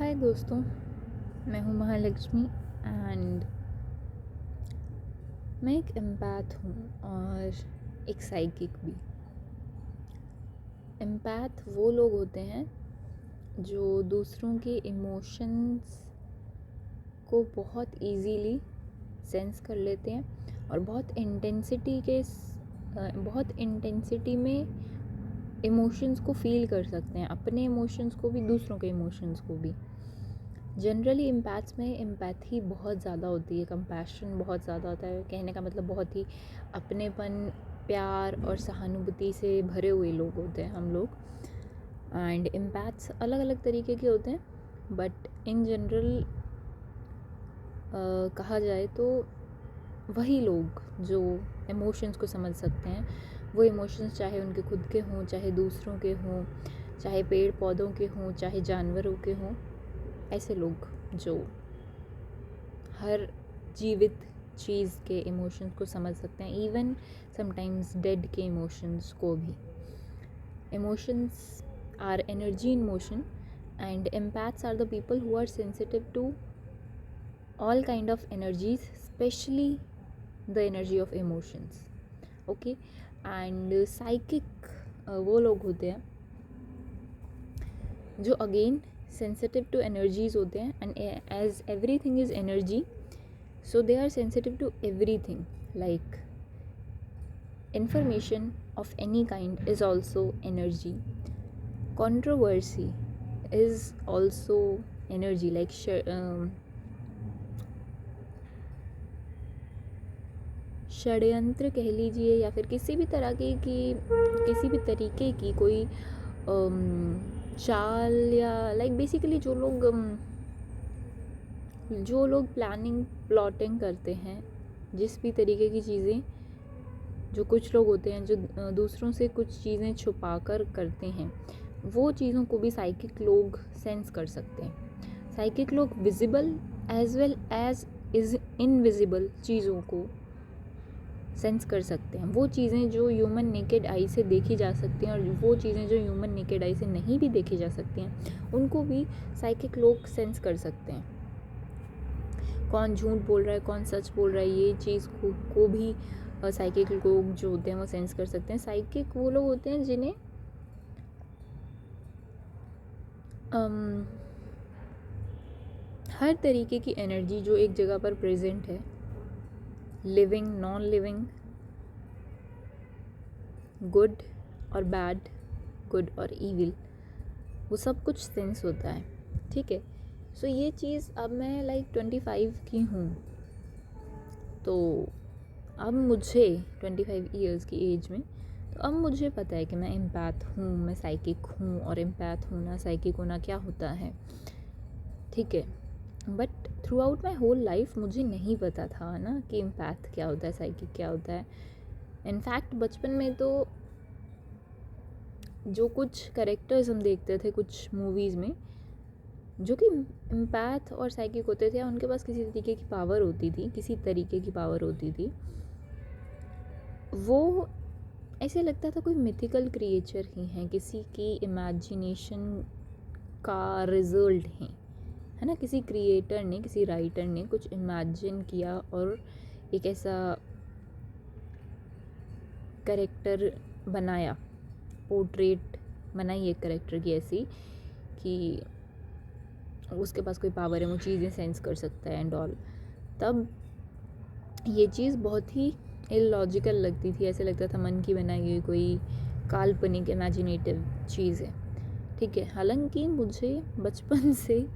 हाय दोस्तों, मैं हूँ महालक्ष्मी एंड मैं एक एम्पैथ हूँ और एक साइकिक भी। एम्पैथ वो लोग होते हैं जो दूसरों के इमोशंस को बहुत इजीली सेंस कर लेते हैं और बहुत इंटेंसिटी में इमोशंस को फील कर सकते हैं, अपने इमोशंस को भी दूसरों के इमोशंस को भी। जनरली एम्पैथ्स में एम्पैथी बहुत ज़्यादा होती है, कंपैशन बहुत ज़्यादा होता है। कहने का मतलब बहुत ही अपनेपन, प्यार और सहानुभूति से भरे हुए लोग होते हैं हम लोग। एंड एम्पैथ्स अलग अलग तरीके के होते हैं, बट इन जनरल कहा जाए तो वही लोग जो इमोशंस को समझ सकते हैं। वो इमोशंस चाहे उनके खुद के हों, चाहे दूसरों के हों, चाहे पेड़ पौधों के हों, चाहे जानवरों के हों, ऐसे लोग जो हर जीवित चीज़ के इमोशंस को समझ सकते हैं, इवन समटाइम्स डेड के इमोशंस को भी। Emotions are energy in motion and empaths are the people who are sensitive to all kind of energies, specially the energy of emotions. Okay, and psychic वो लोग होते हैं जो अगेन sensitive to energies होते हैं, and as everything is energy, so they are sensitive to everything, like information of any kind is also energy, controversy is also energy, like षड्यंत्र कह लीजिए, या फिर किसी भी तरह की किसी भी तरीके की कोई चाल, या लाइक बेसिकली जो लोग प्लानिंग प्लॉटिंग करते हैं, जिस भी तरीके की चीज़ें जो कुछ लोग होते हैं जो दूसरों से कुछ चीज़ें छुपा कर करते हैं, वो चीज़ों को भी साइकिक लोग सेंस कर सकते हैं। साइकिक लोग visible as well as invisible चीज़ों को सेंस कर सकते हैं। वो चीज़ें जो ह्यूमन नेकेड आई से देखी जा सकती हैं और वो चीज़ें जो ह्यूमन नेकेड आई से नहीं भी देखी जा सकती हैं, उनको भी साइकिक लोग सेंस कर सकते हैं। कौन झूठ बोल रहा है, कौन सच बोल रहा है, ये चीज़ को भी साइकिक लोग जो होते हैं वो सेंस कर सकते हैं। साइकिक वो लोग होते हैं जिन्हें हर तरीके की एनर्जी जो एक जगह पर प्रेजेंट है, लिविंग, नॉन लिविंग, गुड और बैड, गुड और ईविल, वो सब कुछ सेंस होता है। ठीक है, सो ये चीज़ अब मैं लाइक 25 की हूँ, तो अब मुझे 25 ईयर्स की एज में, तो अब मुझे पता है कि मैं एम्पैथ हूँ, मैं साइकिक हूँ, और एम्पैथ होना, साइकिक होना क्या होता है। ठीक है, but throughout my whole life मुझे नहीं पता था ना कि एम्पैथ क्या होता है, साइकिक क्या होता है। इनफैक्ट बचपन में तो जो कुछ कैरेक्टर्स हम देखते थे कुछ मूवीज़ में, जो कि एम्पैथ और साइकिक होते थे, उनके पास किसी तरीके की पावर होती थी, किसी तरीके की पावर होती थी, वो ऐसे लगता था कोई मिथिकल क्रिएचर ही हैं, किसी की इमेजिनेशन का रिजल्ट है ना। किसी क्रिएटर ने, किसी राइटर ने कुछ इमेजिन किया और एक ऐसा कैरेक्टर बनाया, पोर्ट्रेट बनाई एक कैरेक्टर की ऐसी कि उसके पास कोई पावर है, वो चीज़ें सेंस कर सकता है एंड ऑल। तब ये चीज़ बहुत ही इलॉजिकल लगती थी, ऐसे लगता था मन की बनाई हुई कोई काल्पनिक इमेजिनेटिव चीज़ है। ठीक है, हालांकि मुझे बचपन से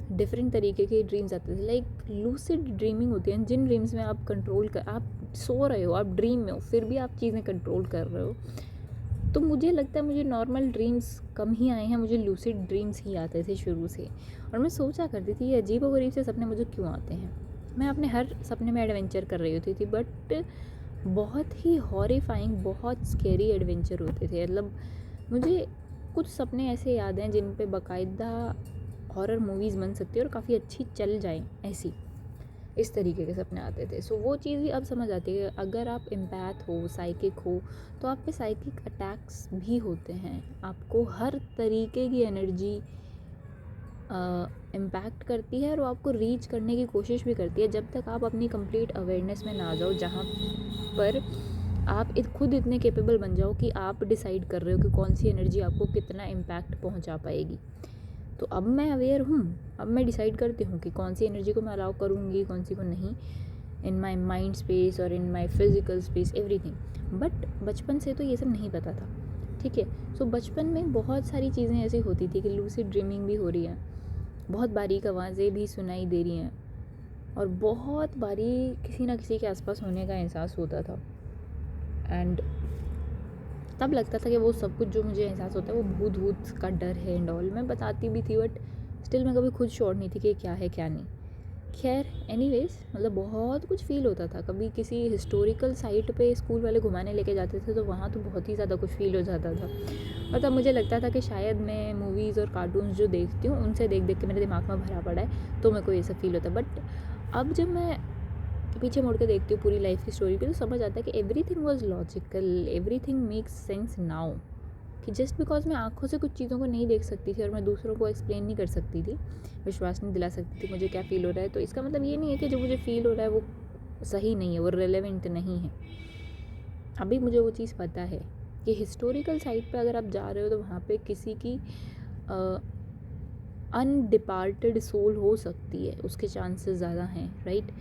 डिफरेंट तरीके के ड्रीम्स आते थे, लाइक लूसिड ड्रीमिंग होती है, जिन ड्रीम्स में आप आप सो रहे हो, आप ड्रीम में हो, फिर भी आप चीज़ें कंट्रोल कर रहे हो। तो मुझे लगता है मुझे नॉर्मल ड्रीम्स कम ही आए हैं, मुझे लूसिड ड्रीम्स ही आते थे शुरू से। और मैं सोचा करती थी ये अजीब व गरीब से सपने मुझे क्यों आते हैं। मैं अपने हर सपने में एडवेंचर कर रही होती थी, बट बहुत ही हॉरिफाइंग, बहुत स्कैरी एडवेंचर होते थे। मतलब मुझे कुछ सपने ऐसे याद हैं जिन पे बाकायदा हॉरर मूवीज़ बन सकती है और काफ़ी अच्छी चल जाए, ऐसी इस तरीके के सपने आते थे। सो वो चीज़ भी अब समझ आती है, अगर आप एम्पैथ हो, साइकिक हो, तो आप पे साइकिक अटैक्स भी होते हैं। आपको हर तरीके की एनर्जी इम्पैक्ट करती है और वो आपको रीच करने की कोशिश भी करती है, जब तक आप अपनी कंप्लीट अवेयरनेस में ना आ जाओ, जहाँ पर आप खुद इतने कैपेबल बन जाओ कि आप डिसाइड कर रहे हो कि कौन सी एनर्जी आपको कितना इम्पैक्ट पहुंचा पाएगी। तो अब मैं अवेयर हूँ, अब मैं डिसाइड करती हूँ कि कौन सी एनर्जी को मैं अलाउ करूँगी, कौन सी को नहीं, इन माई माइंड स्पेस और इन माई फिज़िकल स्पेस, एवरीथिंग। बट बचपन से तो ये सब नहीं पता था, ठीक है। सो बचपन में बहुत सारी चीज़ें ऐसी होती थी कि लूसिड ड्रीमिंग भी हो रही है, बहुत बारीक आवाज़ें भी सुनाई दे रही हैं, और बहुत बारी किसी ना किसी के आसपास होने का एहसास होता था। एंड तब लगता था कि वो सब कुछ जो मुझे एहसास होता है वो भूत भूत का डर है एंड ऑल। मैं बताती भी थी, बट स्टिल मैं कभी खुद श्योर नहीं थी कि क्या है क्या नहीं। खैर एनीवेज, मतलब बहुत कुछ फ़ील होता था। कभी किसी हिस्टोरिकल साइट पे स्कूल वाले घुमाने लेके जाते थे तो वहाँ तो बहुत ही ज़्यादा कुछ फ़ील हो जाता था, और तब मुझे लगता था कि शायद मैं मूवीज़ और कार्टून्स जो देखती हूँ उनसे देख देख के मेरे दिमाग में भरा पड़ा है, तो मेरे को ये सब फ़ील होता है। बट अब जब मैं पीछे मुड़ के देखती हूँ पूरी लाइफ की स्टोरी पे, तो समझ आता है कि everything was logical, everything makes sense now. कि जस्ट बिकॉज मैं आँखों से कुछ चीज़ों को नहीं देख सकती थी और मैं दूसरों को एक्सप्लेन नहीं कर सकती थी, विश्वास नहीं दिला सकती थी मुझे क्या फ़ील हो रहा है, तो इसका मतलब ये नहीं है कि जो मुझे फ़ील हो रहा है वो सही नहीं है, वो रेलेवेंट नहीं है। अभी मुझे वो चीज़ पता है कि हिस्टोरिकल साइट पे अगर आप जा रहे हो तो वहाँ पे किसी की अनडिपार्टेड सोल हो सकती है, उसके चांसेस ज़्यादा हैं, राइट।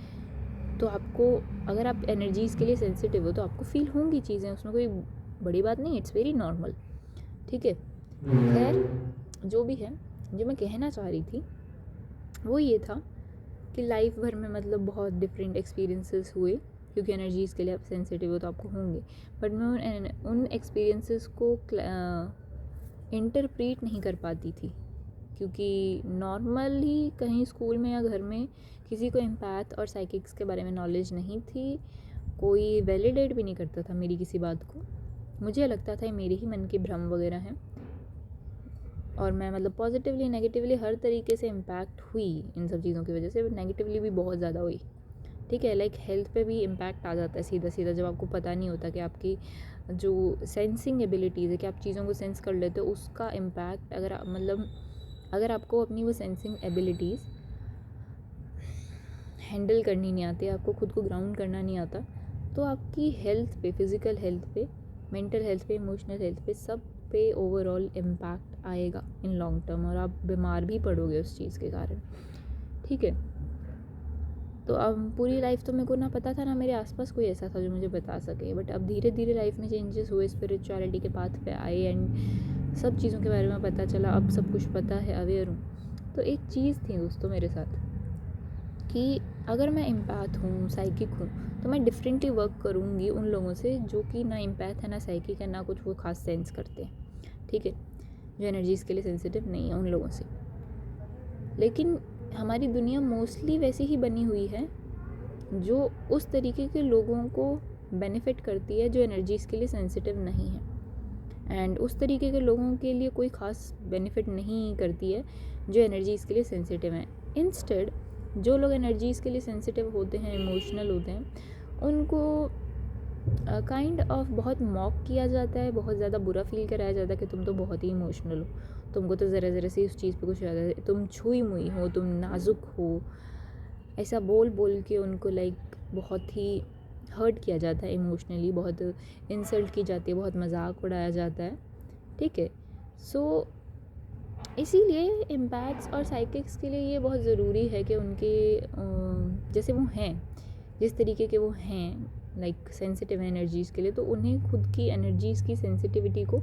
तो आपको, अगर आप एनर्जीज़ के लिए सेंसिटिव हो तो आपको फील होंगी चीज़ें, उसमें कोई बड़ी बात नहीं, इट्स वेरी नॉर्मल, ठीक है। खैर जो भी है, जो मैं कहना चाह रही थी वो ये था कि लाइफ भर में मतलब बहुत डिफरेंट एक्सपीरियंसेस हुए, क्योंकि एनर्जीज़ के लिए आप सेंसिटिव हो तो आपको होंगे, बट मैं उन एक्सपीरियंसेस को इंटरप्रीट नहीं कर पाती थी, क्योंकि नॉर्मली कहीं स्कूल में या घर में किसी को एम्पैथ और साइकिक्स के बारे में नॉलेज नहीं थी, कोई वैलिडेट भी नहीं करता था मेरी किसी बात को। मुझे लगता था ये मेरे ही मन के भ्रम वगैरह हैं, और मैं मतलब पॉजिटिवली नेगेटिवली हर तरीके से इम्पैक्ट हुई इन सब चीज़ों की वजह से, नेगेटिवली भी बहुत ज़्यादा हुई, ठीक है। लाइक हेल्थ पे भी इम्पैक्ट आ जाता है सीधा सीधा, जब आपको पता नहीं होता कि आपकी जो सेंसिंग एबिलिटीज़ है कि आप चीज़ों को सेंस कर लेते हो, उसका इम्पैक्ट अगर आपको अपनी वो सेंसिंग एबिलिटीज़ हैंडल करनी नहीं आती, आपको खुद को ग्राउंड करना नहीं आता, तो आपकी हेल्थ पे, फिज़िकल हेल्थ पे, मेंटल हेल्थ पे, इमोशनल हेल्थ पे, सब पे ओवरऑल इम्पैक्ट आएगा इन लॉन्ग टर्म, और आप बीमार भी पड़ोगे उस चीज़ के कारण, ठीक है। तो अब पूरी लाइफ तो मेरे को ना पता था, ना मेरे आसपास कोई ऐसा था जो मुझे बता सके, बट अब धीरे धीरे लाइफ में चेंजेस हुए, स्पिरिचुअलिटी के पाथ पे आए एंड सब चीज़ों के बारे में पता चला, अब सब कुछ पता है, अवेयर हूँ। तो एक चीज़ थी दोस्तों मेरे साथ कि अगर मैं एम्पैथ हूँ, साइकिक हूँ, तो मैं डिफरेंटली वर्क करूँगी उन लोगों से जो कि ना एम्पैथ है, ना साइकिक है, ना कुछ वो खास सेंस करते हैं, ठीक है, जो एनर्जीज़ के लिए सेंसिटिव नहीं है, उन लोगों से। लेकिन हमारी दुनिया मोस्टली वैसी ही बनी हुई है जो उस तरीके के लोगों को बेनिफिट करती है जो एनर्जीज़ के लिए सेंसिटिव नहीं है, एंड उस तरीके के लोगों के लिए कोई ख़ास बेनिफिट नहीं करती है जो एनर्जीज़ के लिए सेंसिटिव हैं। इंस्टेड जो लोग एनर्जीज़ के लिए सेंसिटिव होते हैं, इमोशनल होते हैं, उनको काइंड ऑफ बहुत मॉक किया जाता है, बहुत ज़्यादा बुरा फील कराया जाता है कि तुम तो बहुत ही इमोशनल हो, तुमको तो ज़रा ज़रा सी उस चीज़ पे कुछ याद है, तुम छुई मुई हो, तुम नाजुक हो, ऐसा बोल बोल के उनको लाइक बहुत ही हर्ट किया जाता है इमोशनली, बहुत इंसल्ट की जाती है, बहुत मजाक उड़ाया जाता है, ठीक है। सो इसीलिए एम्पैथ्स और साइकिक्स के लिए ये बहुत ज़रूरी है कि उनके जैसे वो हैं, जिस तरीके के वो हैं, लाइक सेंसिटिव एनर्जीज़ के लिए, तो उन्हें खुद की एनर्जीज़ की सेंसिटिविटी को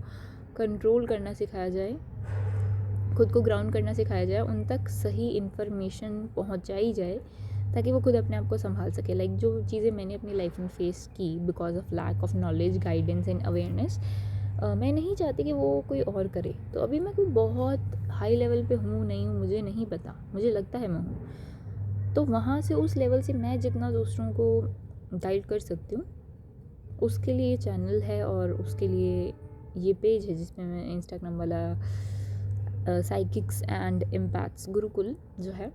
कंट्रोल करना सिखाया जाए, खुद को ग्राउंड करना सिखाया जाए, उन तक सही इन्फॉर्मेशन पहुंचाई जाए ताकि वो खुद अपने आप को संभाल सके। लाइक जो चीज़ें मैंने अपनी लाइफ में फेस की because of lack of knowledge, guidance and awareness, मैं नहीं चाहती कि वो कोई और करे। तो अभी मैं कोई बहुत हाई लेवल पे हूँ नहीं हूँ मुझे नहीं पता, मुझे लगता है मैं हूँ, तो वहाँ से उस लेवल से मैं जितना दूसरों को गाइड कर सकती हूँ उसके लिए चैनल है, और उसके लिए ये पेज है जिसमें मैं इंस्टाग्राम वाला साइकिक्स एंड एम्पैथ्स गुरुकुल जो है,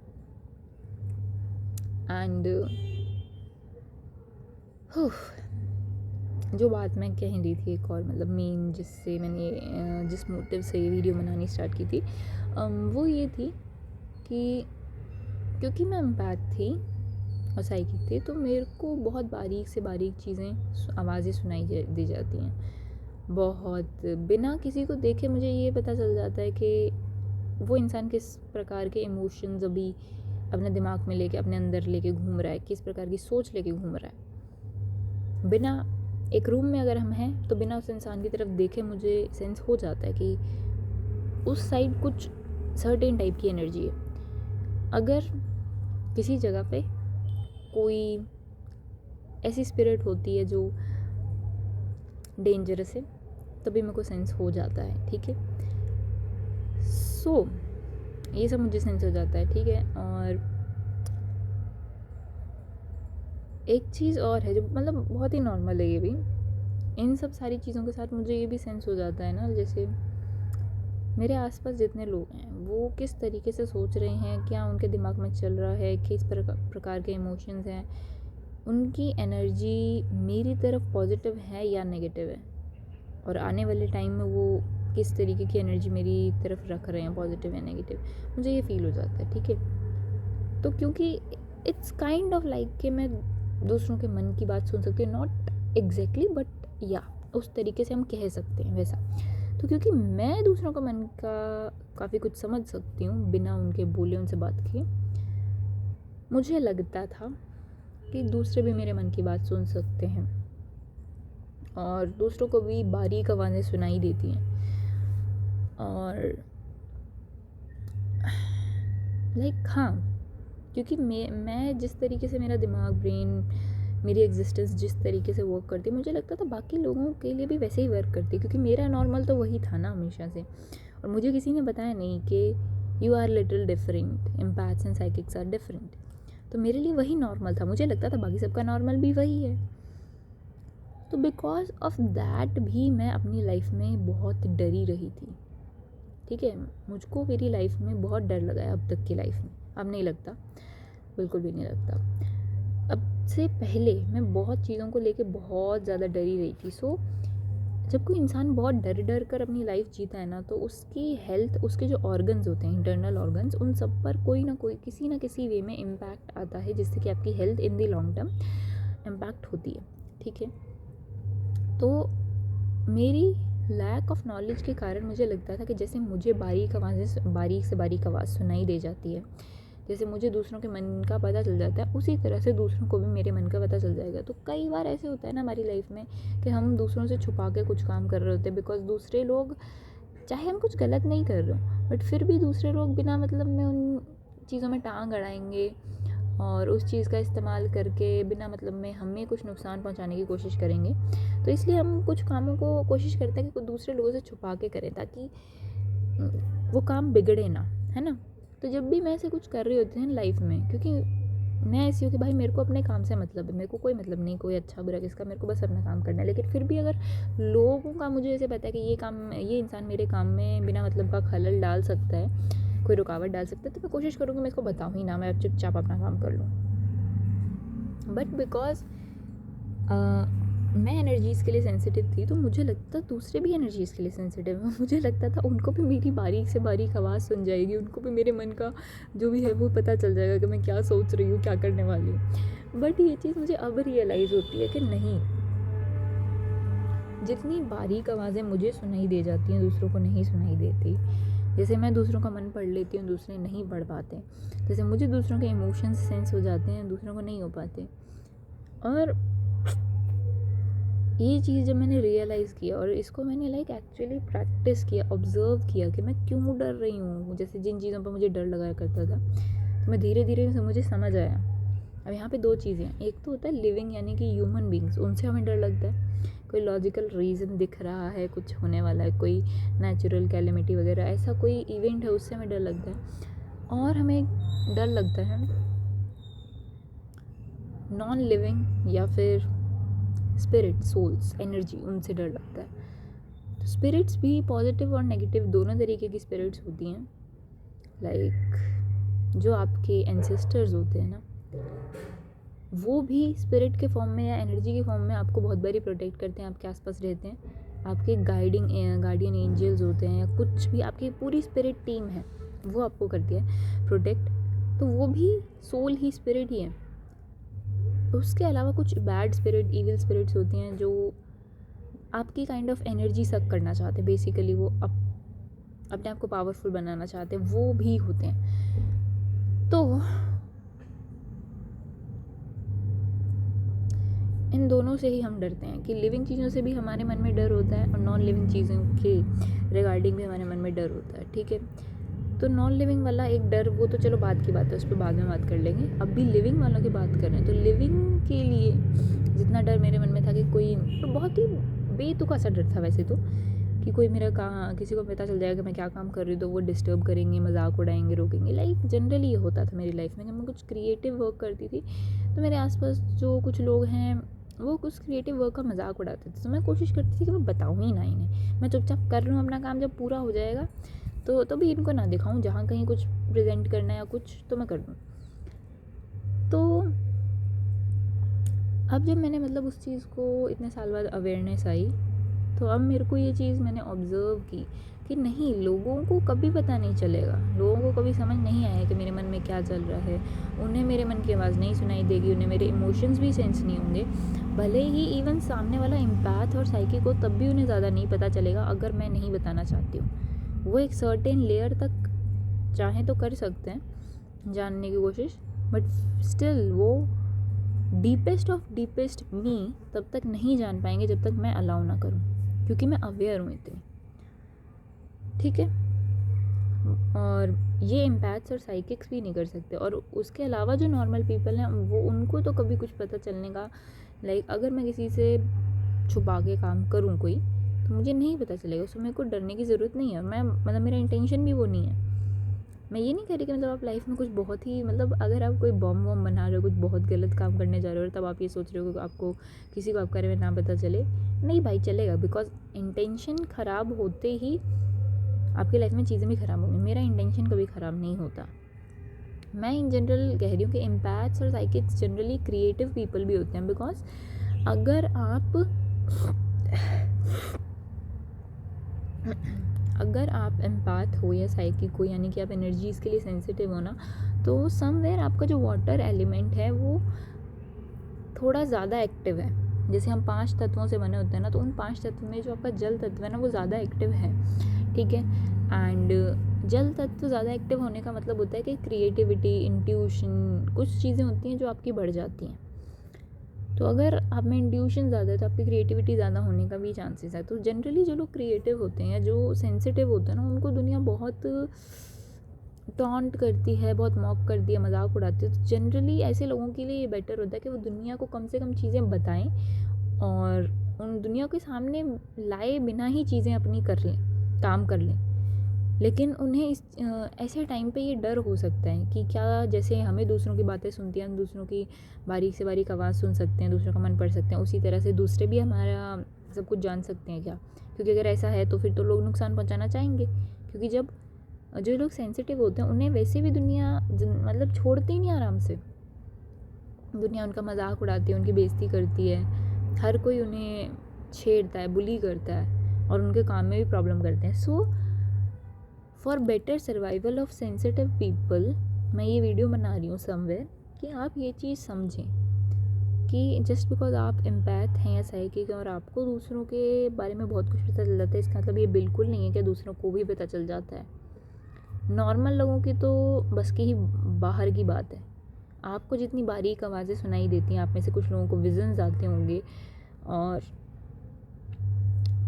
एंड जो बात मैं कह रही थी एक और, मतलब मेन जिससे मैंने जिस मोटिव से ये वीडियो बनानी स्टार्ट की थी, वो ये थी कि क्योंकि मैं एम्पैथ थी और साइकिक थी, तो मेरे को बहुत बारीक से बारीक चीज़ें आवाज़ें सुनाई दी जाती हैं, बहुत बिना किसी को देखे मुझे ये पता चल जाता है कि वो इंसान किस प्रकार के इमोशंस अभी अपने दिमाग में लेके अपने अंदर लेके घूम रहा है, किस प्रकार की सोच लेके घूम रहा है। बिना एक रूम में अगर हम हैं तो बिना उस इंसान की तरफ देखे मुझे सेंस हो जाता है कि उस साइड कुछ सर्टेन टाइप की एनर्जी है। अगर किसी जगह पे कोई ऐसी स्पिरिट होती है जो डेंजरस है, तभी मेरे को सेंस हो जाता है, ठीक है। सो ये सब मुझे सेंस हो जाता है, ठीक है। और एक चीज़ और है जो मतलब बहुत ही नॉर्मल है, ये भी इन सब सारी चीज़ों के साथ मुझे ये भी सेंस हो जाता है ना, जैसे मेरे आसपास जितने लोग हैं वो किस तरीके से सोच रहे हैं, क्या उनके दिमाग में चल रहा है, किस प्रकार के इमोशंस हैं, उनकी एनर्जी मेरी तरफ पॉजिटिव है या नेगेटिव है, और आने वाले टाइम में वो किस तरीके की एनर्जी मेरी तरफ रख रहे हैं, पॉजिटिव या नेगेटिव, मुझे ये फील हो जाता है, ठीक है। तो क्योंकि इट्स काइंड ऑफ लाइक कि मैं दूसरों के मन की बात सुन सकती हूँ, नॉट एग्जैक्टली बट या उस तरीके से हम कह सकते हैं वैसा। तो क्योंकि मैं दूसरों का मन का काफ़ी कुछ समझ सकती हूँ बिना उनके बोले, उनसे बात किए, मुझे लगता था कि दूसरे भी मेरे मन की बात सुन सकते हैं और दूसरों को भी बारीक आवाज़ें सुनाई देती हैं। और लाइक हाँ, क्योंकि मैं जिस तरीके से मेरा दिमाग, ब्रेन, मेरी एग्जिस्टेंस जिस तरीके से वर्क करती है, मुझे लगता था बाकी लोगों के लिए भी वैसे ही वर्क करती है, क्योंकि मेरा नॉर्मल तो वही था ना हमेशा से। और मुझे किसी ने बताया नहीं कि you are little different, empaths and psychics are different. तो मेरे लिए वही नॉर्मल था, मुझे लगता था बाकी सबका नॉर्मल भी वही है। तो बिकॉज ऑफ दैट भी मैं अपनी लाइफ में बहुत डरी रही थी, ठीक है। मुझको मेरी लाइफ में बहुत डर लगा है अब तक की लाइफ में, अब नहीं लगता, बिल्कुल भी नहीं लगता। अब से पहले मैं बहुत चीज़ों को लेके बहुत ज़्यादा डरी रही थी। सो जब कोई इंसान बहुत डर डर कर अपनी लाइफ जीता है ना, तो उसकी हेल्थ, उसके जो ऑर्गन्स होते हैं, इंटरनल ऑर्गन्स, उन सब पर कोई ना कोई किसी ना किसी वे में इम्पैक्ट आता है, जिससे कि आपकी health in the long term impact होती है, ठीक है। तो मेरी लैक ऑफ नॉलेज के कारण मुझे लगता था कि जैसे मुझे बारीक से बारीक आवाज़ सुनाई दे जाती है, जैसे मुझे दूसरों के मन का पता चल जाता है, उसी तरह से दूसरों को भी मेरे मन का पता चल जाएगा। तो कई बार ऐसे होता है ना हमारी लाइफ में कि हम दूसरों से छुपा के कुछ काम कर रहे होते हैं, बिकॉज दूसरे लोग, चाहे हम कुछ गलत नहीं कर रहे हो, बट फिर भी दूसरे लोग बिना मतलब में उन चीज़ों में टांग अड़ाएंगे और उस चीज़ का इस्तेमाल करके बिना मतलब में हमें कुछ नुकसान पहुंचाने की कोशिश करेंगे। तो इसलिए हम कुछ कामों को कोशिश करते हैं कि दूसरे लोगों से छुपा के करें, ताकि वो काम बिगड़े ना, है ना। तो जब भी मैं ऐसे कुछ कर रही होती हूँ लाइफ में, क्योंकि मैं ऐसी हूँ कि भाई मेरे को अपने काम से मतलब है, मेरे को कोई मतलब नहीं कोई अच्छा बुरा किसका, मेरे को बस अपना काम करना है। लेकिन फिर भी अगर लोगों का मुझे ऐसे पता है कि ये इंसान मेरे काम में बिना मतलब का खलल डाल सकता है, कोई रुकावट डाल सकता है, तो मैं कोशिश करूँगी मैं इसको बताऊँ ही ना, मैं चुपचाप अपना काम कर लूँ। बट बिकॉज मैं एनर्जीज़ के लिए सेंसिटिव थी, तो मुझे लगता दूसरे भी एनर्जीज़ के लिए सेंसिटिव है। मुझे लगता था उनको भी मेरी बारीक से बारीक आवाज़ सुन जाएगी, उनको भी मेरे मन का जो भी है वो पता चल जाएगा कि मैं क्या सोच रही हूँ, क्या करने वाली हूँ। बट ये चीज़ मुझे अब रियलाइज़ होती है कि नहीं, जितनी बारीक आवाज़ें मुझे सुनाई दे जाती हैं दूसरों को नहीं सुनाई देती। जैसे मैं दूसरों का मन पढ़ लेती हूँ, दूसरे नहीं पढ़ पाते। जैसे मुझे दूसरों के इमोशंस सेंस हो जाते हैं, दूसरों को नहीं हो पाते। और ये चीज़ जब मैंने रियलाइज़ किया और इसको मैंने लाइक एक्चुअली प्रैक्टिस किया, ऑब्ज़र्व किया कि मैं क्यों डर रही हूँ, जैसे जिन चीज़ों पर मुझे डर लगाया करता था, तो मैं धीरे धीरे मुझे समझ आया। अब यहाँ पे दो चीज़ें हैं, एक तो होता है लिविंग यानी कि ह्यूमन बींग्स, उनसे हमें डर लगता है, कोई लॉजिकल रीज़न दिख रहा है, कुछ होने वाला है, कोई नेचुरल कैलेमिटी वगैरह ऐसा कोई इवेंट है, उससे हमें डर लगता है। और हमें डर लगता है नॉन लिविंग या फिर स्पिरिट, सोल्स, एनर्जी, उनसे डर लगता है। तो स्पिरिट्स भी पॉजिटिव और नेगेटिव दोनों तरीके की स्पिरिट्स होती हैं। लाइक जो आपके एंसेस्टर्स होते हैं ना, वो भी स्पिरिट के फॉर्म में या एनर्जी के फॉर्म में आपको बहुत बारी प्रोटेक्ट करते हैं, आपके आसपास रहते हैं। आपके गार्डियन एंजल्स होते हैं या कुछ भी, आपकी पूरी स्पिरिट टीम है वो आपको करती है। प्रोटेक्ट, तो वो भी सोल ही, स्पिरिट ही है। उसके अलावा कुछ बैड स्पिरिट, इविल स्पिरिट्स होती हैं जो आपकी काइंड ऑफ एनर्जी सक करना चाहते हैं, बेसिकली वो अपने आप को पावरफुल बनाना चाहते हैं, वो भी होते हैं। तो इन दोनों से ही हम डरते हैं कि लिविंग चीज़ों से भी हमारे मन में डर होता है और नॉन लिविंग चीज़ों के रिगार्डिंग भी हमारे मन में डर होता है, ठीक है। तो नॉन लिविंग वाला एक डर, वो तो चलो बाद की बात है, उस पर बाद में बात कर लेंगे। अब भी लिविंग वालों की बात कर रहे हैं। तो लिविंग के लिए जितना डर मेरे मन में था कि कोई, तो बहुत ही बेतुका सा डर था वैसे तो, कि कोई मेरा किसी को पता चल जाएगा कि मैं क्या काम कर रही हूँ तो वो डिस्टर्ब करेंगे, मजाक उड़ाएंगे, रोकेंगे। लाइक जनरली ये होता था मेरी लाइफ में। जब मैं कुछ क्रिएटिव वर्क करती थी तो मेरे आसपास जो कुछ लोग हैं वो कुछ क्रिएटिव वर्क का मजाक उड़ाते थे, तो मैं कोशिश करती थी कि मैं बताऊँ ही ना इन्हें, मैं चुपचाप कर रही हूँ अपना काम, जब पूरा हो जाएगा तो भी इनको ना दिखाऊं, जहाँ कहीं कुछ प्रेजेंट करना है या कुछ तो मैं कर दूँ। तो अब जब मैंने मतलब उस चीज़ को इतने साल बाद अवेयरनेस आई, तो अब मेरे को ये चीज़ मैंने ऑब्ज़र्व की कि नहीं, लोगों को कभी पता नहीं चलेगा, लोगों को कभी समझ नहीं आया कि मेरे मन में क्या चल रहा है, उन्हें मेरे मन की आवाज़ नहीं सुनाई देगी, उन्हें मेरे इमोशंस भी सेंस नहीं होंगे। भले ही इवन सामने वाला एम्पैथ और साइकिक हो, तब भी उन्हें ज़्यादा नहीं पता चलेगा अगर मैं नहीं बताना चाहती हूँ। वो एक सर्टेन लेयर तक चाहे तो कर सकते हैं जानने की कोशिश, बट स्टिल वो डीपेस्ट ऑफ डीपेस्ट मी तब तक नहीं जान पाएंगे जब तक मैं अलाउ ना करूं, क्योंकि मैं अवेयर हूँ इतनी, ठीक है। और ये एम्पैथ्स और साइकिक्स भी नहीं कर सकते। और उसके अलावा जो नॉर्मल पीपल हैं वो, उनको तो कभी कुछ पता चलने का, लाइक अगर मैं किसी से छुपा के काम करूँ कोई, तो मुझे नहीं पता चलेगा, उसमें मेरे को डरने की ज़रूरत नहीं है। मैं मतलब मेरा इंटेंशन भी वो नहीं है। मैं ये नहीं कह रही कि मतलब आप लाइफ में कुछ बहुत ही, मतलब अगर आप कोई बम वम बना रहे हो, कुछ बहुत गलत काम करने जा रहे हो, तब आप ये सोच रहे हो कि आपको किसी को आपके बारे में ना पता चले, नहीं भाई चलेगा, बिकॉज इंटेंशन ख़राब होते ही आपकी लाइफ में चीज़ें भी ख़राब होंगी। मेरा इंटेंशन कभी ख़राब नहीं होता। मैं इन जनरल कह रही हूँ कि एम्पैथ्स और साइकिक्स जनरली क्रिएटिव पीपल भी होते हैं, बिकॉज अगर आप एम्पैथ हो या साइकिक हो, यानी कि आप एनर्जीज़ के लिए सेंसिटिव हो ना, तो समवेयर आपका जो वाटर एलिमेंट है वो थोड़ा ज़्यादा एक्टिव है। जैसे हम 5 तत्वों से बने होते हैं ना, तो उन 5 तत्व में जो आपका जल तत्व है ना वो ज़्यादा एक्टिव है, ठीक है। एंड जल तत्व ज़्यादा एक्टिव होने का मतलब होता है कि क्रिएटिविटी, इंट्यूशन, कुछ चीज़ें होती हैं जो आपकी बढ़ जाती हैं। तो अगर आप में इंट्यूशन ज़्यादा है तो आपकी क्रिएटिविटी ज़्यादा होने का भी चांसेस है। तो जनरली जो लोग क्रिएटिव होते हैं या जो सेंसिटिव होते हैं ना, उनको दुनिया बहुत टॉन्ट करती है, बहुत मॉक करती है, मजाक उड़ाती है। तो जनरली ऐसे लोगों के लिए ये बेटर होता है कि वो दुनिया को कम से कम चीज़ें बताएं और उन दुनिया के सामने लाए बिना ही चीज़ें अपनी कर लें, काम कर लें। लेकिन उन्हें इस ऐसे टाइम पे ये डर हो सकता है कि क्या, जैसे हमें दूसरों की बातें सुनती हैं, हम दूसरों की बारीक से बारीक आवाज़ सुन सकते हैं, दूसरों का मन पढ़ सकते हैं, उसी तरह से दूसरे भी हमारा सब कुछ जान सकते हैं क्या? क्योंकि अगर ऐसा है तो फिर तो लोग नुकसान पहुंचाना चाहेंगे, क्योंकि जब जो लोग सेंसिटिव होते हैं उन्हें वैसे भी दुनिया मतलब छोड़ती ही नहीं आराम से। दुनिया उनका मजाक उड़ाती है, उनकी बेइज्जती करती है, हर कोई उन्हें छेड़ता है, बुली करता है और उनके काम में भी प्रॉब्लम करते हैं। So for better survival of sensitive people मैं ये वीडियो बना रही हूँ समवेयर, कि आप ये चीज़ समझें कि जस्ट बिकॉज आप एम्पैथ हैं या साइकिक हैं और आपको दूसरों के बारे में बहुत कुछ पता चल जाता है, इसका मतलब ये बिल्कुल नहीं है कि दूसरों को भी पता चल जाता है। नॉर्मल लोगों की तो बस की ही बाहर की बात है। आपको जितनी बारीक आवाज़ें सुनाई देती हैं, आप में से कुछ लोगों को विजन्स आते होंगे और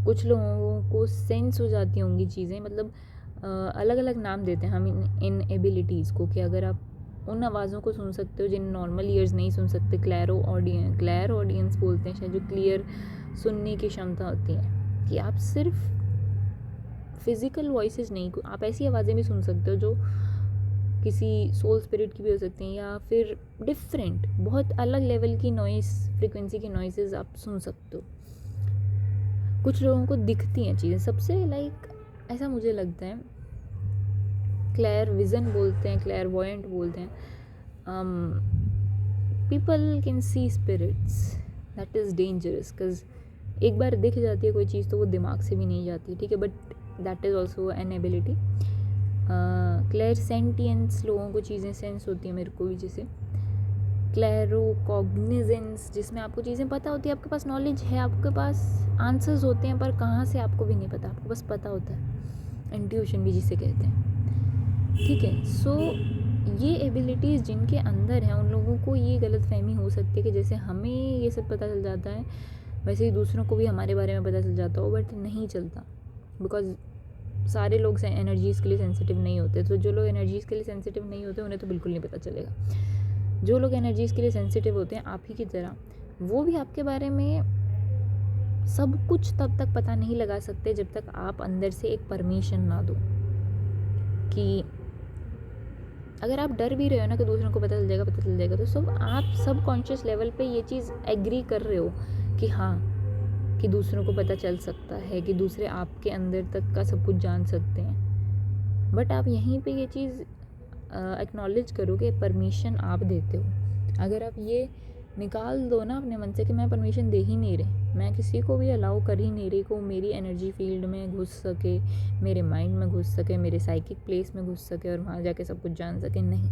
कुछ लोगों को सेंस हो जाती होंगी चीज़ें, मतलब अलग अलग नाम देते हैं हम इन एबिलिटीज़ को, कि अगर आप उन आवाज़ों को सुन सकते हो जिन नॉर्मल ईयर्स नहीं सुन सकते, क्लैर ऑडियंस बोलते हैं शायद, जो क्लियर सुनने की क्षमता होती है, कि आप सिर्फ फिज़िकल वॉइसेस नहीं, आप ऐसी आवाज़ें भी सुन सकते हो जो किसी सोल स्पिरिट की भी हो सकती हैं, या फिर डिफरेंट बहुत अलग लेवल की नॉइस फ्रिक्वेंसी की नॉइसेस आप सुन सकते हो। कुछ लोगों को दिखती हैं चीज़ें, सबसे लाइक ऐसा मुझे लगता है क्लैर विज़न बोलते हैं, क्लैर वॉयंट बोलते हैं, people can see spirits, that is dangerous, because एक बार दिख जाती है कोई चीज़ तो वो दिमाग से भी नहीं जाती, ठीक है, but that is also an ability. Clairsentience लोगों को चीज़ें सेंस होती हैं, मेरे को भी, जैसे क्लैरोकॉग्निजेंस, जिसमें आपको चीज़ें पता होती है, आपके पास नॉलेज है, आपके पास आंसर्स होते हैं, पर कहाँ से आपको भी नहीं पता, आपको बस पता होता है। इंट्यूशन भी जिसे कहते हैं, ठीक है। सो ये एबिलिटीज़ जिनके अंदर हैं उन लोगों को ये गलतफहमी हो सकती है कि जैसे हमें ये सब पता चल जाता है वैसे ही दूसरों को भी हमारे बारे में पता चल जाता हो, बट नहीं चलता, बिकॉज सारे लोग एनर्जीज़ के लिए सेंसिटिव नहीं होते। तो जो लोग एनर्जीज़ के लिए सेंसिटिव नहीं होते उन्हें तो बिल्कुल नहीं पता चलेगा। जो लोग एनर्जीज़ के लिए सेंसिटिव होते हैं आप ही की तरह, वो भी आपके बारे में सब कुछ तब तक पता नहीं लगा सकते जब तक आप अंदर से एक परमिशन ना दो। कि अगर आप डर भी रहे हो ना कि दूसरों को पता चल जाएगा, तो सब आप सब कॉन्शियस लेवल पे ये चीज़ एग्री कर रहे हो कि हाँ, कि दूसरों को पता चल सकता है, कि दूसरे आपके अंदर तक का सब कुछ जान सकते हैं। बट आप यहीं पे ये चीज़ एक्नॉलेज करो कि परमिशन आप देते हो। अगर आप ये निकाल दो ना अपने मन से कि मैं परमिशन दे ही नहीं रही, मैं किसी को भी अलाउ कर ही नहीं रही को मेरी एनर्जी फील्ड में घुस सके, मेरे माइंड में घुस सके, मेरे साइकिक प्लेस में घुस सके और वहाँ जाके सब कुछ जान सके, नहीं,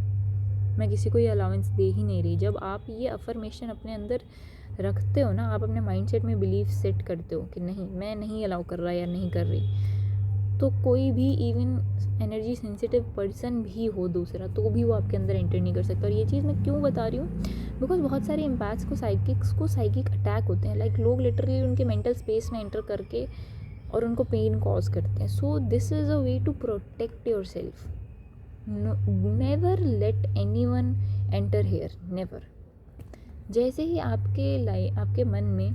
मैं किसी को ये अलाउंस दे ही नहीं रही। जब आप ये अफर्मेशन अपने अंदर रखते हो ना, आप अपने माइंडसेट में बिलीफ सेट करते हो कि नहीं, मैं नहीं अलाउ कर रहा या नहीं कर रही, तो कोई भी इवन एनर्जी सेंसिटिव पर्सन भी हो दूसरा, तो भी वो आपके अंदर एंटर नहीं कर सकता। और ये चीज़ मैं क्यों बता रही हूँ, बिकॉज बहुत सारे इम्पैक्ट्स को साइकिक अटैक होते हैं, लाइक लोग लिटरली उनके मेंटल स्पेस में एंटर करके और उनको पेन कॉज करते हैं। So this is a way to protect yourself. Never let anyone enter here, never. जैसे ही आपके मन में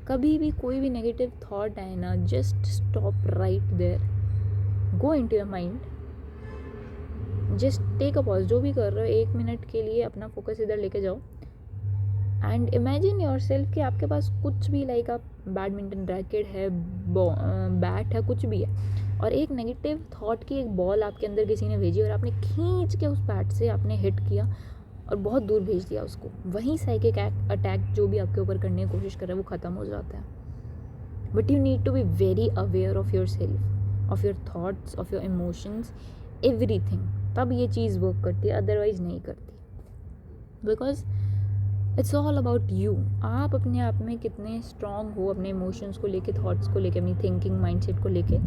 कभी भी कोई भी नेगेटिव थॉट आए ना, just stop right there, go into your mind, just take a pause, जो भी कर रहे हो 1 मिनट के लिए अपना फोकस इधर लेके जाओ एंड इमेजिन योर सेल्फ कि आपके पास कुछ भी, लाइक आप बैडमिंटन रैकेट है, बैट है, कुछ भी है, और एक नेगेटिव थॉट की एक बॉल आपके अंदर किसी ने भेजी और आपने खींच के उस बैट से आपने हिट किया और बहुत दूर भेज दिया उसको, वहीं साइकिक अटैक जो भी आपके ऊपर करने की कोशिश कर रहा है वो ख़त्म हो जाता है। But you need to be very aware of yourself, of your thoughts, of your emotions, everything, तब ये चीज़ वर्क करती है, अदरवाइज़ नहीं करती। Because it's all about you. आप अपने आप में कितने स्ट्रॉन्ग हो, अपने इमोशंस को लेके, थॉट्स को लेके, अपनी थिंकिंग माइंडसेट को लेके,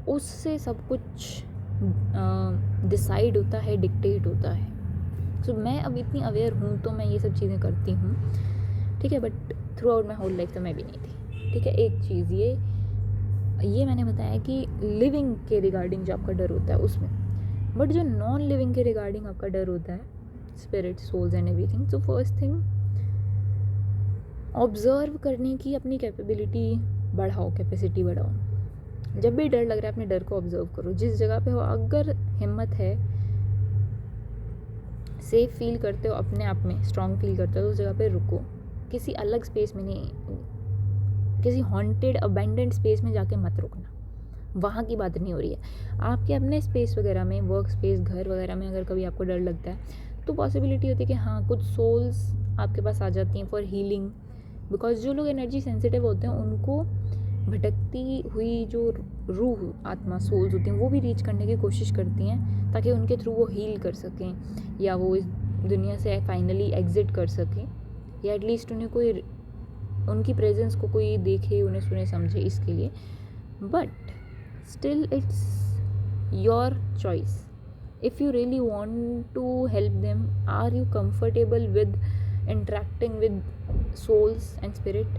उससे सब कुछ डिसाइड होता है, डिक्टेट होता है। सो मैं अब इतनी अवेयर हूँ तो मैं ये सब चीज़ें करती हूँ, ठीक है, but throughout my whole life तो मैं भी नहीं थी, ठीक है। एक चीज़ ये मैंने बताया कि लिविंग के रिगार्डिंग जो आपका डर होता है उसमें, बट जो नॉन लिविंग के रिगार्डिंग आपका डर होता है, spirit, souls and everything, so first thing, observe करने की अपनी कैपेबिलिटी बढ़ाओ, कैपेसिटी बढ़ाओ। जब भी डर लग रहा है अपने डर को ऑब्जर्व करो, जिस जगह पे हो, अगर हिम्मत है, सेफ फील करते हो अपने आप में, स्ट्रॉन्ग फील करते हो, तो उस जगह पे रुको, किसी अलग स्पेस में नहीं, किसी हॉन्टेड अबैंडेंड स्पेस में जाके मत रुकना, वहाँ की बात नहीं हो रही है। आपके अपने स्पेस वगैरह में, वर्क स्पेस, घर वगैरह में अगर कभी आपको डर लगता है तो पॉसिबिलिटी होती है कि हाँ, कुछ सोल्स आपके पास आ जाती हैं फॉर हीलिंग, बिकॉज जो लोग एनर्जी सेंसिटिव होते हैं उनको भटकती हुई जो रूह, आत्मा, सोल्स होती हैं, वो भी रीच करने की कोशिश करती हैं ताकि उनके थ्रू वो हील कर सकें, या वो इस दुनिया से फाइनली एग्जिट कर सकें, या एटलीस्ट उन्हें कोई, उनकी प्रेजेंस को कोई देखे, उन्हें सुने, समझे, इसके लिए। But still it's your choice. If you really want to help them, are you comfortable with interacting with souls and spirit?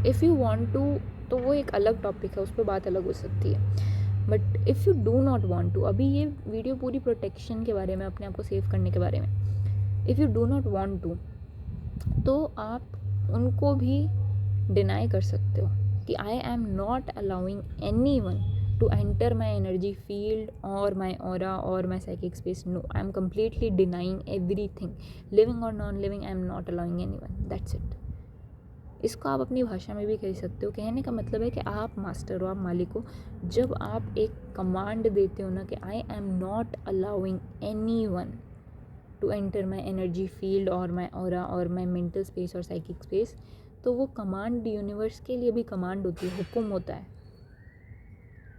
If you want to, तो वो एक अलग टॉपिक है, उस पर बात अलग हो सकती है। But if you do not want to, अभी ये वीडियो पूरी प्रोटेक्शन के बारे में, अपने आप को सेव करने के बारे में, if you do not want to, तो आप उनको भी डिनाई कर सकते हो कि I am not allowing anyone to enter my energy field or my aura or my psychic space. No, I am completely denying everything, living or non-living. I am not allowing anyone. That's it. इसको आप अपनी भाषा में भी कह सकते हो। कहने का मतलब है कि आप मास्टर हो, आप मालिक हो। जब आप एक कमांड देते हो ना कि I am not allowing any one two enter my energy field और माई ऑरा और माई मेंटल स्पेस और साइकिक स्पेस, तो वो कमांड यूनिवर्स के लिए भी कमांड होती है, हुक्म होता है।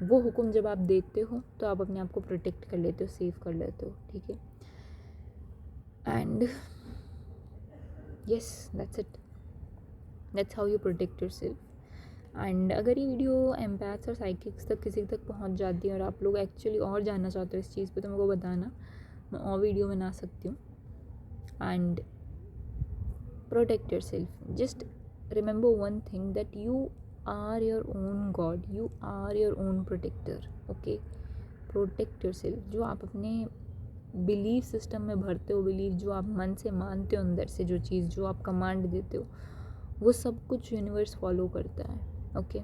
वो हुक्म जब आप देते हो तो आप अपने आप को प्रोटेक्ट कर लेते हो, सेव कर लेते हो, ठीक है। And yes, that's it, that's how you protect your self. And अगर ये वीडियो एम्पैथ्स और साइकिक्स तक किसी तक पहुंच जाती है और आप लोग एक्चुअली और जानना चाहते हो इस चीज़ पे, तो मेरे को बताना, मैं और वीडियो बना सकती हूँ। And protect yourself, just remember one thing, that you are your own god, you are your own protector, okay. Protect yourself. जो आप अपने बिलीफ सिस्टम में भरते हो, बिलीफ जो आप मन से मानते हो, अंदर से जो चीज़ जो आप कमांड देते हो, वो सब कुछ यूनिवर्स फॉलो करता है, okay.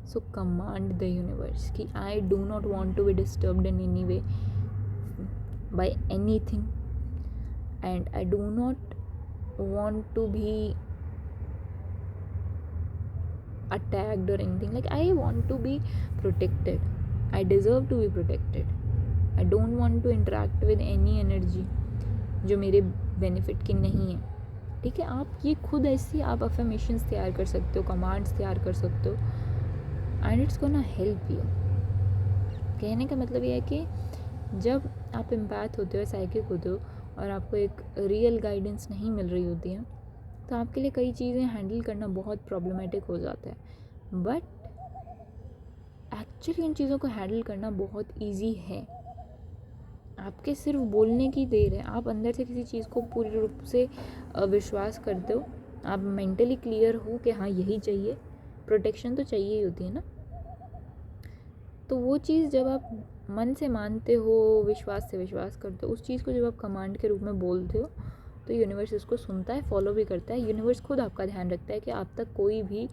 So command the universe कि I do not want to be disturbed in any way by anything, and I do not want to be attacked or anything. Like, I want to be protected, I deserve to be protected, I don't want to interact with any energy जो मेरे benefit की नहीं है, ठीक है। आप ये खुद ऐसी आप अफर्मेशंस तैयार कर सकते हो, कमांड्स तैयार कर सकते हो, and it's gonna help you. कहने का मतलब ये है कि जब आप एम्पैथ होते हो, साइकिक होते हो, और आपको एक रियल गाइडेंस नहीं मिल रही होती है, तो आपके लिए कई चीज़ें हैंडल करना बहुत प्रॉब्लमेटिक हो जाता है। बट एक्चुअली उन चीज़ों को हैंडल करना बहुत इजी है, आपके सिर्फ बोलने की देर है। आप अंदर से किसी चीज़ को पूरी रूप से विश्वास करते हो, आप मेंटली क्लियर हो कि हाँ यही चाहिए, प्रोटेक्शन तो चाहिए ही होती है ना। तो वो चीज़ जब आप मन से मानते हो, विश्वास से विश्वास करते हो, उस चीज़ को जब आप कमांड के रूप में बोलते हो, तो यूनिवर्स इसको सुनता है, फॉलो भी करता है। यूनिवर्स खुद आपका ध्यान रखता है कि आप तक कोई भी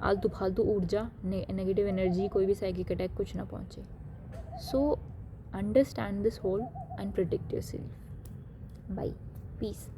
आलतू फालतू ऊर्जा, नेगेटिव एनर्जी, कोई भी साइकिक अटैक कुछ ना पहुँचे। So understand this whole and protect yourself. Bye, piece.